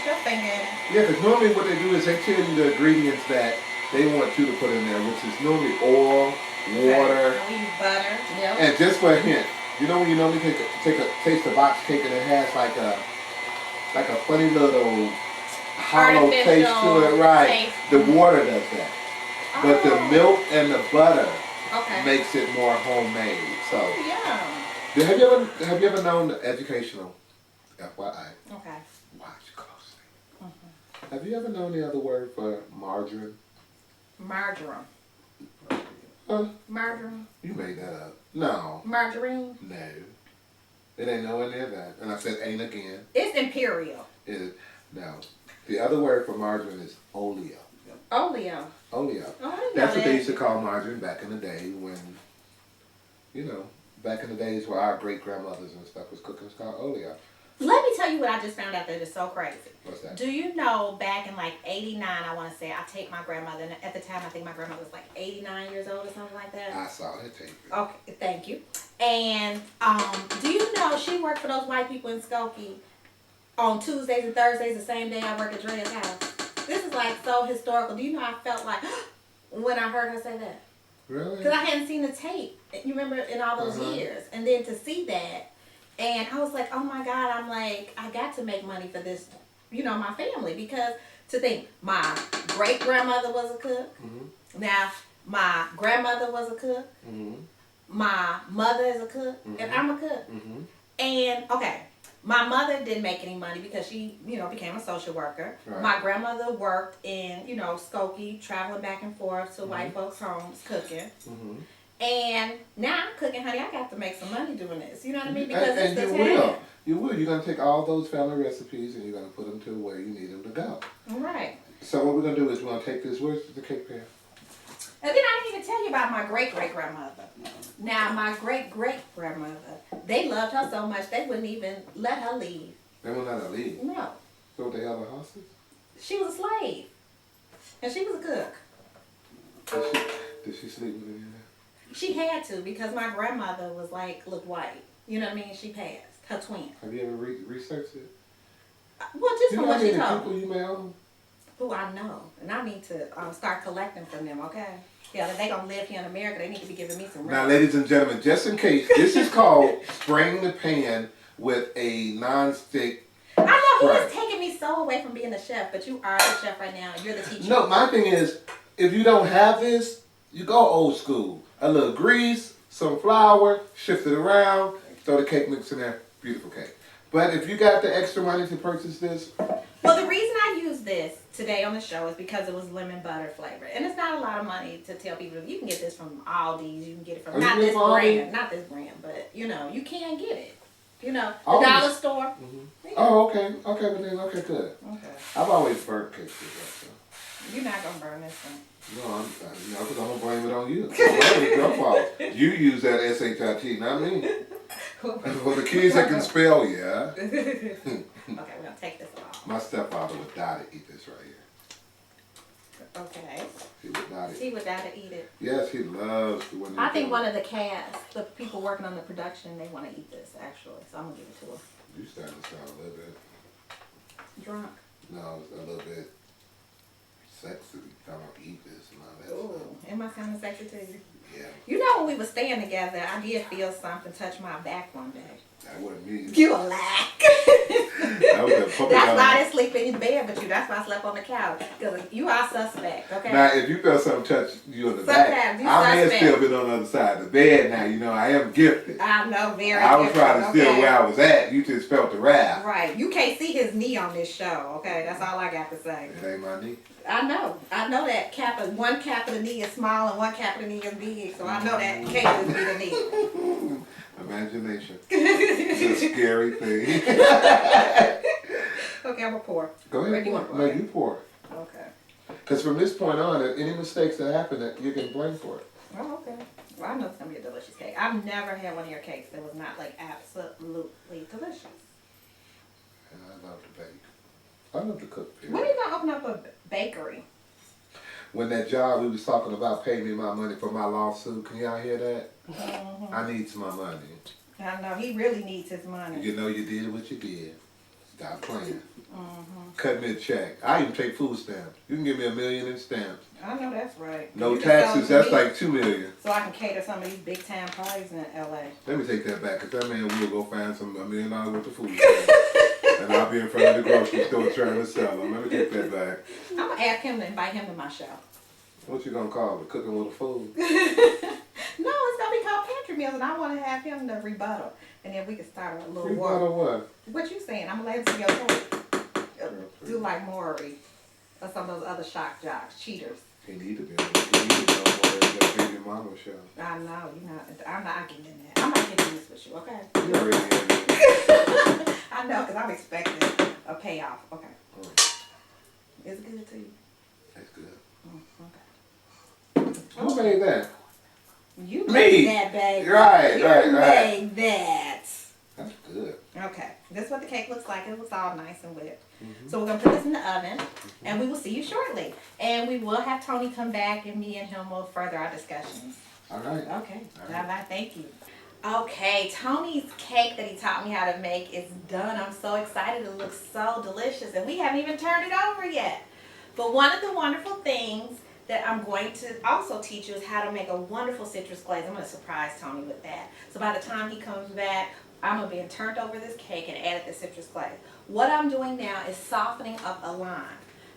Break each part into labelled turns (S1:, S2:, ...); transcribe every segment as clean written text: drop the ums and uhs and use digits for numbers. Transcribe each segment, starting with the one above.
S1: your finger in it.
S2: Yeah, because normally what they do is they tell you the ingredients that they want you to put in there, which is normally oil,
S1: Okay.
S2: water,
S1: And we use butter. Yep.
S2: and just for a hint, you know when you normally take a taste of box cake and it has like a funny little hollow taste to it,
S1: Artificial
S2: right?
S1: taste.
S2: The water does that, but the
S1: Oh.
S2: milk and the butter
S1: Okay.
S2: makes it more homemade. So,
S1: Oh, yeah.
S2: have you ever known the educational FYI?
S1: Okay.
S2: Watch closely. Have you ever known the other word for margarine?
S1: Margarine.
S2: Huh?
S1: Margarine.
S2: You made that up. No.
S1: Margarine.
S2: No. It ain't nowhere near that. And I said ain't again.
S1: It's imperial.
S2: It is. No. The other word for margarine is oleo.
S1: Oleo.
S2: Oleo.
S1: Oh, I didn't
S2: That's
S1: know
S2: what
S1: that.
S2: they used to call margarine back in the day when, back in the days where our great grandmothers and stuff was cooking. It's called oleo.
S1: Let me tell you what I just found out that is so crazy.
S2: What's that?
S1: Do you know back in like 89, I want to say, I take my grandmother, and at the time I think my grandmother was like 89 years old or something like that.
S2: I saw that tape.
S1: Okay, thank you. And do you know she worked for those white people in Skokie on Tuesdays and Thursdays, the same day I work at Dre's house? This is like so historical. Do you know I felt like when I heard her say that?
S2: Really?
S1: Because I hadn't seen the tape, you remember, in all those years. And then to see that, and I was like, oh my God, I'm like, I got to make money for this, my family. Because to think, my great-grandmother was a cook. Mm-hmm. Now, my grandmother was a cook. Mm-hmm. My mother is a cook. Mm-hmm. And I'm a cook. Mm-hmm. And, okay, my mother didn't make any money because she, became a social worker. Right. My grandmother worked in, Skokie, traveling back and forth to white folks' homes, cooking. Mm-hmm. And now I'm cooking, honey. I got to make some money doing this. You know what I mean? Because
S2: and you will. You will. You're going to take all those family recipes and you're going to put them to where you need them to go.
S1: Right.
S2: So what we're going to do is we're going to take this. Where's the cake pan?
S1: And then I didn't even tell you about my great-great-grandmother. Now, my great-great-grandmother, they loved her so much they wouldn't even let her leave.
S2: They wouldn't let her leave?
S1: No.
S2: So they held her hostage?
S1: She was a slave. And she was a cook.
S2: Did she sleep with any of that?
S1: She had to because my grandmother was looked white. You know what I mean? She passed. Her twin.
S2: Have you ever researched it?
S1: Well, just from what she told.
S2: People you may own?
S1: Who I know. And I need to start collecting from them, okay? Yeah, if they going to live here in America, they need to be giving me some rent.
S2: Now, ladies and gentlemen, just in case, this is called spraying the pan with a non-stick.
S1: I know, he is taking me so away from being a chef, but you are the chef right now. You're the teacher.
S2: No, my thing is, if you don't have this, you go old school. A little grease, some flour, shift it around, throw the cake mix in there, beautiful cake. But if you got the extra money to purchase this...
S1: Well, the reason I use this today on the show is because it was lemon butter flavored. And it's not a lot of money to tell people. You can get this from Aldi's, you can get it from, not this brand, but, you can get it. The dollar store.
S2: Mm-hmm. Oh, okay. Okay, but then, okay, good. Okay. I've always burnt cakes with that, so.
S1: You're not going to burn this one.
S2: No, because I'm going to blame it on you. It's your fault. You use that SHIT, not me. For the kids that can spell, yeah.
S1: Okay, we're going to take this off.
S2: My stepfather would die to eat this right here.
S1: Okay.
S2: He would die to eat it.
S1: He would die to eat it.
S2: Yes, he loves to.
S1: I think one of the cast, the people working on the production, they want to eat this, actually. So I'm going to give it to them.
S2: You starting to sound a little bit...
S1: Drunk?
S2: No, it's a little bit sexy. I want to eat this and all that stuff.
S1: Am I sounding sexy to you?
S2: Yeah.
S1: You know when we were staying together, I did feel something touch my back one day.
S2: That wasn't me.
S1: You a lie.
S2: That was that puppy
S1: That's
S2: dog.
S1: why I didn't sleep in the bed with you. That's why I slept on the couch. Because you are suspect, okay?
S2: Now, if you felt something touch you in the
S1: Sometimes
S2: back,
S1: you
S2: I may have
S1: suspect.
S2: still been on the other side of the bed now. I am gifted.
S1: I know, very
S2: I was
S1: gifted,
S2: trying to steal
S1: okay?
S2: where I was at. You just felt the wrath.
S1: Right. You can't see his knee on this show, okay? That's all I got to say.
S2: It ain't my knee.
S1: I know that one cap of the knee is small and one cap of the knee is big, so I know that can't just be the knee.
S2: Imagination. It's a scary thing.
S1: Okay, I'm gonna pour.
S2: Go ahead. You pour.
S1: Okay.
S2: Because from this point on, any mistakes that happen, that you can blame for it.
S1: Oh, okay. Well, I know it's gonna be a delicious cake. I've never had one of your cakes that was not absolutely delicious.
S2: And I love to bake. I love to cook. Period.
S1: When are you gonna open up a bakery?
S2: When that job we was talking about paid me my money for my lawsuit, can y'all hear that? Mm-hmm. I need my money.
S1: I know, he really needs his money.
S2: You know you did what you did. Stop playing. Cut me a check. I even take food stamps. You can give me $1 million in stamps.
S1: I know that's right.
S2: No taxes, that's like $2 million.
S1: So I can cater some of these big time parties in LA.
S2: Let me take that back, because that man will go find $1 million worth of food stamps. And I'll be in front of the grocery store trying to sell them. Let me take that back.
S1: I'm going to ask him to invite him to my show.
S2: What you going to call it? Cooking with a fool?
S1: No, it's going to be called Pantry Meals, and I want to have him to rebuttal. And then we can start a little war.
S2: Rebuttal what?
S1: What you saying? I'm going to let him see your point. Do like Maury or some of those other shock jocks, cheaters.
S2: He need to be on that baby mama show.
S1: I know, I'm not getting in that. I'm not getting this with you, okay?
S2: You already in there.
S1: I know, because I'm expecting a payoff. Okay. Is it good to you?
S2: That's good.
S1: Okay.
S2: Who made that?
S1: You made that, baby.
S2: Right.
S1: You made that.
S2: That's good.
S1: Okay. This is what the cake looks like. It looks all nice and wet. So we're going to put this in the oven, and we will see you shortly. And we will have Tony come back, and me and him will further our discussions.
S2: All right.
S1: Okay.
S2: All right.
S1: Thank you. Okay, Tony's cake that he taught me how to make is done. I'm so excited. It looks so delicious, and we haven't even turned it over yet. But one of the wonderful things that I'm going to also teach you is how to make a wonderful citrus glaze. I'm going to surprise Tony with that. So by the time he comes back, I'm going to be turned over this cake and added the citrus glaze. What I'm doing now is softening up a lime.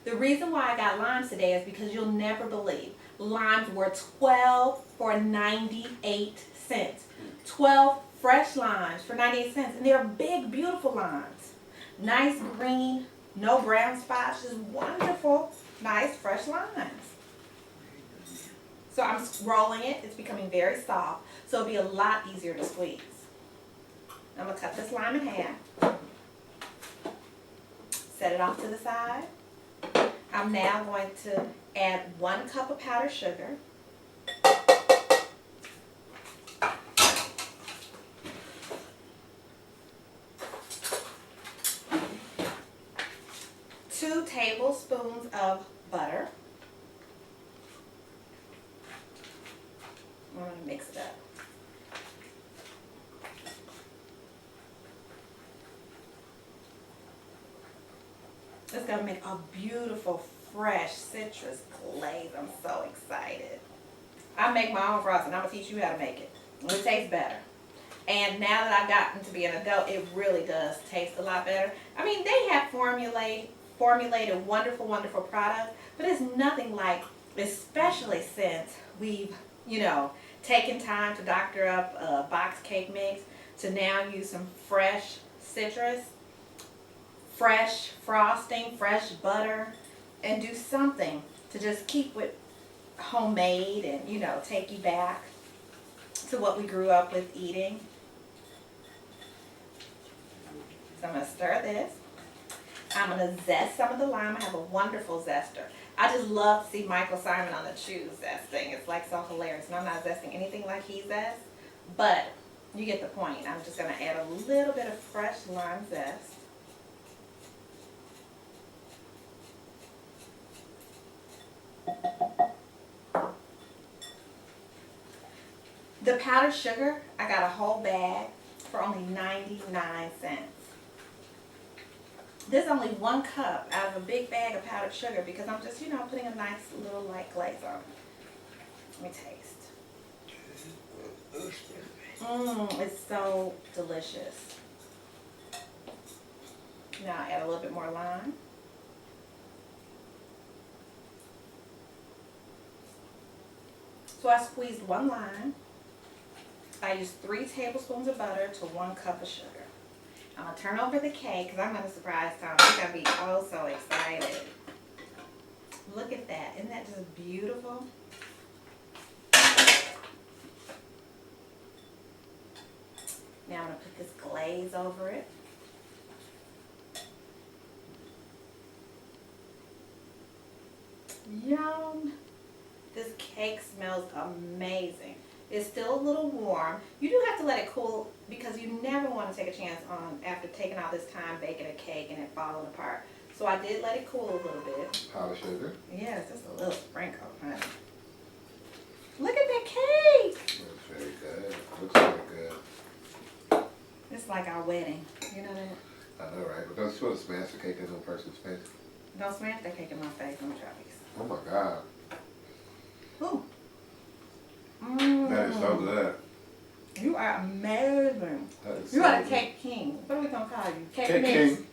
S1: The reason why I got limes today is because you'll never believe limes were $12 for 98 cents. 12 fresh limes for 98 cents. And they're big, beautiful limes. Nice green, no brown spots, just wonderful, nice fresh limes. So I'm rolling it. It's becoming very soft. So it'll be a lot easier to squeeze. I'm going to cut this lime in half. Set it off to the side. I'm now going to add 1 cup of powdered sugar. 2 tablespoons of butter. I'm going to mix it up. It's going to make a beautiful, fresh citrus glaze. I'm so excited. I make my own frosting. I'm going to teach you how to make it. It tastes better. And now that I've gotten to be an adult, it really does taste a lot better. I mean, they have formulated wonderful, wonderful products, but it's nothing like, especially since we've, taken time to doctor up a box cake mix to now use some fresh citrus, fresh frosting, fresh butter, and do something to just keep it homemade and, take you back to what we grew up with eating. So I'm going to stir this. I'm going to zest some of the lime. I have a wonderful zester. I just love to see Michael Simon on the Chew zesting. It's like so hilarious. And I'm not zesting anything like he zests, but you get the point. I'm just going to add a little bit of fresh lime zest. The powdered sugar, I got a whole bag for only 99 cents. There's only 1 cup out of a big bag of powdered sugar because I'm just, putting a nice little light glaze on it. Let me taste. It's so delicious. Now I add a little bit more lime. So I squeezed 1 lime. I used 3 tablespoons of butter to 1 cup of sugar. I'm going to turn over the cake because I'm going to surprise Tom. He's going to be oh so excited. Look at that. Isn't that just beautiful? Now I'm going to put this glaze over it. Yum. This cake smells amazing. It's still a little warm. You do have to let it cool because you never want to take a chance on after taking all this time baking a cake and it falling apart. So I did let it cool a little bit.
S2: Powdered sugar?
S1: Yes, just a little sprinkle, honey. Look at that cake!
S2: Looks very good. Looks very good.
S1: It's like our wedding. You know that?
S2: I know, right? But don't you want to smash the cake in no person's face?
S1: Don't smash that cake in my face, don't Travis.
S2: Oh my God.
S1: Ooh.
S2: That is so good.
S1: You are amazing.
S2: That is
S1: You
S2: so
S1: are the
S2: good.
S1: cake king. What are we gonna call you? Cake
S2: Cake
S1: mix?
S2: king.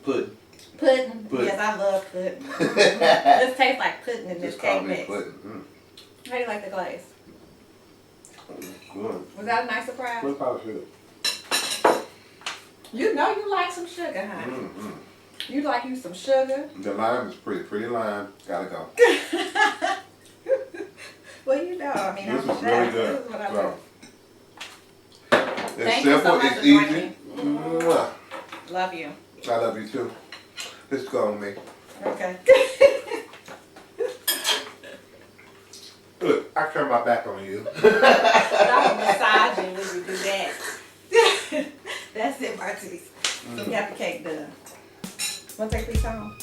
S2: Pudding.
S1: Pudding.
S2: Pudding.
S1: Yes, I love pudding. This tastes like pudding in this
S2: Just call
S1: cake
S2: me
S1: mix.
S2: pudding.
S1: How do you like the glaze?
S2: Good.
S1: Was that a nice surprise?
S2: What about sugar?
S1: You know you like some sugar, honey. You like you some sugar.
S2: The lime is pretty lime. Gotta go.
S1: Well, you know, I mean,
S2: This
S1: I'm
S2: is really good.
S1: This is what I
S2: So,
S1: love.
S2: it's
S1: Thank you so
S2: simple,
S1: much
S2: it's
S1: for
S2: easy.
S1: drinking.
S2: Mwah.
S1: Love you.
S2: I love you too. Let's go on me.
S1: Okay.
S2: Look, I turn my back on you.
S1: I'm massaging when you do that. That's it, Martise. So we got the cake done. Want to take these home?